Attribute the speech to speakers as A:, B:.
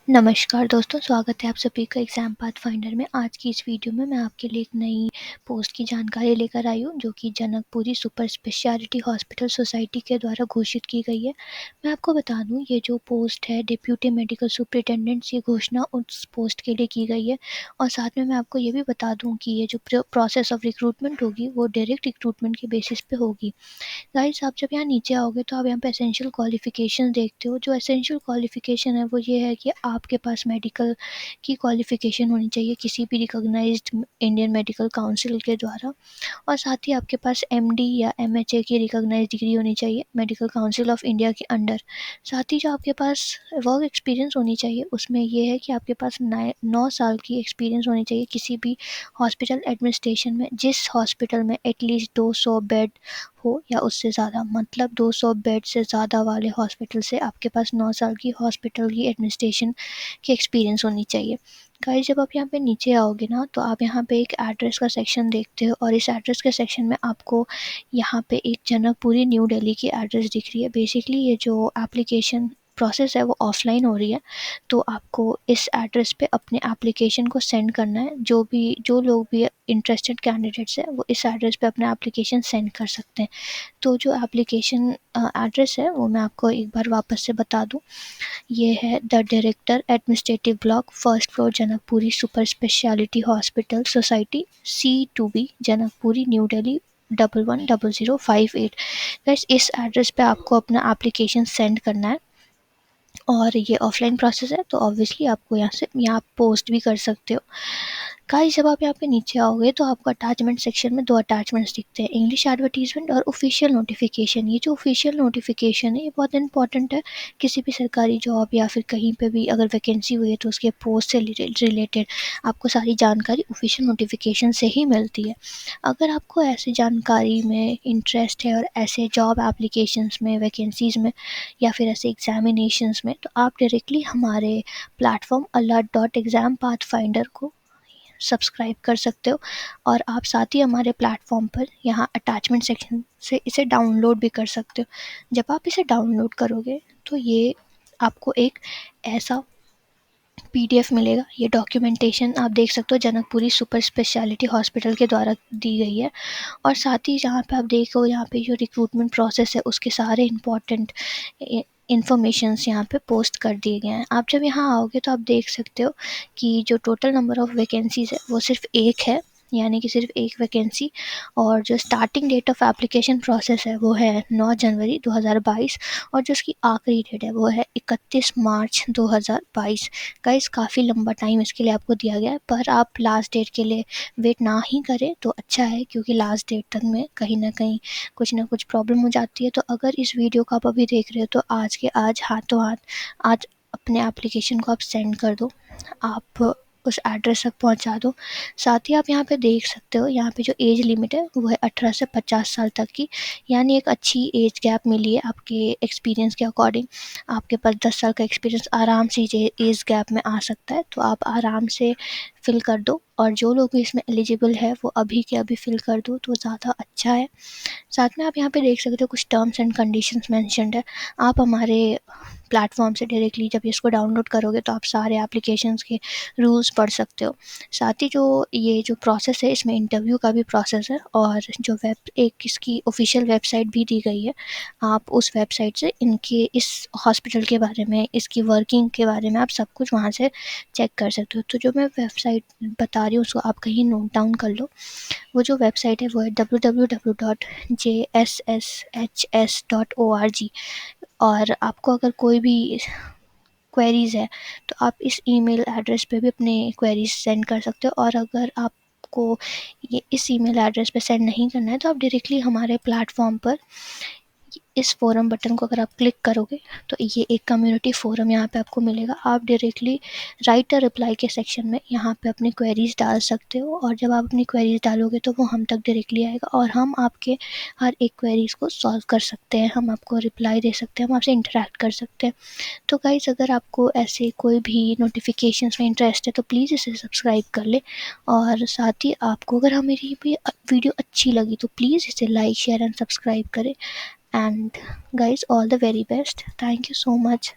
A: नमस्कार दोस्तों, स्वागत है आप सभी का एग्ज़ाम पाथ फाइंडर में। आज की इस वीडियो में मैं आपके लिए एक नई पोस्ट की जानकारी लेकर आई हूँ, जो कि Janakpuri super speciality hospital society के द्वारा घोषित की गई है। मैं आपको बता दूँ, ये जो पोस्ट है डिप्यूटी मेडिकल सुपरिटेंडेंट, ये घोषणा उस पोस्ट के लिए की गई है। और साथ में मैं आपको ये भी बता दूँ कि ये जो प्रोसेस ऑफ रिक्रूटमेंट होगी, वो डायरेक्ट रिक्रूटमेंट के बेसिस पे होगी। गाइस, आप जब यहाँ नीचे आओगे तो आप यहाँ पे एसेंशियल क्वालिफिकेशन देखते हो। जो एसेंशियल क्वालिफिकेशन है वो ये है कि आपके पास मेडिकल की क्वालिफिकेशन होनी चाहिए किसी भी रिकॉग्नाइज्ड इंडियन मेडिकल काउंसिल के द्वारा। और साथ ही आपके पास एमडी या एमएचए की रिकॉग्नाइज्ड डिग्री होनी चाहिए मेडिकल काउंसिल ऑफ इंडिया के अंडर। साथ ही जो आपके पास वर्क एक्सपीरियंस होनी चाहिए, उसमें ये है कि आपके पास 9 साल की एक्सपीरियंस होनी चाहिए किसी भी हॉस्पिटल एडमिनिस्ट्रेशन में, जिस हॉस्पिटल में एटलीस्ट 200 बेड हो या उससे ज़्यादा। मतलब 200 बेड से ज़्यादा वाले हॉस्पिटल से आपके पास 9 साल की हॉस्पिटल की एडमिनिस्ट्रेशन की एक्सपीरियंस होनी चाहिए। गाइस, जब आप यहाँ पे नीचे आओगे ना, तो आप यहाँ पे एक एड्रेस का सेक्शन देखते हो, और इस एड्रेस के सेक्शन में आपको यहाँ पे एक जनकपुरी न्यू दिल्ली की एड्रेस दिख रही है। बेसिकली ये जो एप्लीकेशन प्रोसेस है वो ऑफलाइन हो रही है, तो आपको इस एड्रेस पे अपने एप्लीकेशन को सेंड करना है। जो लोग भी इंटरेस्टेड कैंडिडेट्स हैं, वो इस एड्रेस पे अपना एप्लीकेशन सेंड कर सकते हैं। तो जो एप्लीकेशन एड्रेस है वो मैं आपको एक बार वापस से बता दूं। ये है the director administrative block, first floor, Janakpuri super speciality hospital society, C2B, Janakpuri, new Delhi 110058। बस इस एड्रेस पे आपको अपना एप्लीकेशन सेंड करना है। और ये ऑफलाइन प्रोसेस है, तो ऑब्वियसली आपको यहाँ पोस्ट भी कर सकते हो। गाइस, जब आप यहाँ पे नीचे आओगे तो आपको अटैचमेंट सेक्शन में 2 अटैचमेंट्स दिखते हैं, इंग्लिश एडवर्टीजमेंट और ऑफिशियल नोटिफिकेशन। ये जो ऑफिशियल नोटिफिकेशन है ये बहुत इंपॉर्टेंट है। किसी भी सरकारी जॉब या फिर कहीं पे भी अगर वैकेंसी हुई है तो उसके पोस्ट से रिलेटेड आपको सारी जानकारी ऑफिशियल नोटिफिकेशन से ही मिलती है। अगर आपको ऐसी जानकारी में इंटरेस्ट है और ऐसे जॉब एप्लीकेशंस में, वैकेंसीज़ में या फिर ऐसे एग्जामिनेशंस में, तो आप डायरेक्टली हमारे प्लेटफॉर्म alert.exam-pathfinder को सब्सक्राइब कर सकते हो। और आप साथ ही हमारे प्लेटफॉर्म पर यहाँ अटैचमेंट सेक्शन से इसे डाउनलोड भी कर सकते हो। जब आप इसे डाउनलोड करोगे तो ये आपको एक ऐसा PDF मिलेगा। ये डॉक्यूमेंटेशन आप देख सकते हो जनकपुरी सुपर स्पेशलिटी हॉस्पिटल के द्वारा दी गई है। और साथ ही जहाँ पे आप देखो, यहाँ पे जो रिक्रूटमेंट प्रोसेस है उसके सारे इम्पॉर्टेंट इन्फॉर्मेशंस यहाँ पे पोस्ट कर दिए गए हैं। आप जब यहाँ आओगे तो आप देख सकते हो कि जो टोटल नंबर ऑफ़ वैकेंसीज़ है वो सिर्फ एक है, यानी कि सिर्फ एक वैकेंसी। और जो starting date of application process है वो है 9 जनवरी 2022, और जो उसकी आखिरी डेट है वो है 31 मार्च 2022। गाइस, काफ़ी लंबा टाइम इसके लिए आपको दिया गया है, पर आप लास्ट डेट के लिए वेट ना ही करें तो अच्छा है, क्योंकि लास्ट डेट तक में कहीं ना कुछ प्रॉब्लम हो जाती है। तो अगर इस वीडियो को आप अभी देख रहे हो तो आज के आज हाथों हाथ आज अपने एप्लीकेशन को आप सेंड कर दो, आप उस एड्रेस तक पहुंचा दो। साथ ही आप यहाँ पे देख सकते हो, यहाँ पे जो एज लिमिट है वो है 18 से 50 साल तक की, यानी एक अच्छी एज गैप मिली है आपके एक्सपीरियंस के अकॉर्डिंग। आपके पास 10 साल का एक्सपीरियंस आराम से एज गैप में आ सकता है, तो आप आराम से फिल कर दो। और जो लोग भी इसमें एलिजिबल है वो अभी के अभी फिल कर दो तो ज़्यादा अच्छा है। साथ में आप यहाँ पे देख सकते हो कुछ टर्म्स एंड कंडीशंस मेंशन्ड है। आप हमारे प्लेटफॉर्म से डायरेक्टली जब इसको डाउनलोड करोगे तो आप सारे एप्लीकेशंस के रूल्स पढ़ सकते हो। साथ ही ये जो प्रोसेस है इसमें इंटरव्यू का भी प्रोसेस है, और जो एक इसकी ऑफिशियल वेबसाइट भी दी गई है। आप उस वेबसाइट से इनके इस हॉस्पिटल के बारे में, इसकी वर्किंग के बारे में आप सब कुछ वहाँ से चेक कर सकते हो। तो जो मैं वेबसाइट बता रही हूँ उसको आप कहीं नोट डाउन कर लो। वो जो वेबसाइट है वो है www.jsshs.org। और आपको अगर कोई भी क्वेरीज़ है तो आप इस ईमेल एड्रेस पे भी अपने क्वेरीज सेंड कर सकते हो। और अगर आपको ये इस ईमेल एड्रेस पे सेंड नहीं करना है तो आप डायरेक्टली हमारे प्लेटफॉर्म पर इस फोरम बटन को अगर आप क्लिक करोगे तो ये एक कम्युनिटी फोरम यहाँ पे आपको मिलेगा। आप डायरेक्टली राइट अ रिप्लाई के सेक्शन में यहाँ पे अपनी क्वेरीज डाल सकते हो, और जब आप अपनी क्वेरीज डालोगे तो वो हम तक डायरेक्टली आएगा, और हम आपके हर एक क्वेरीज को सॉल्व कर सकते हैं, हम आपको रिप्लाई दे सकते हैं, हम आपसे इंटरेक्ट कर सकते हैं। तो गाइस, अगर आपको ऐसे कोई भी नोटिफिकेशंस में इंटरेस्ट है तो प्लीज़ इसे सब्सक्राइब कर ले। और साथ ही आपको अगर मेरी भी वीडियो अच्छी लगी तो प्लीज़ इसे लाइक, शेयर एंड सब्सक्राइब करें। And guys, all the very best. Thank you so much.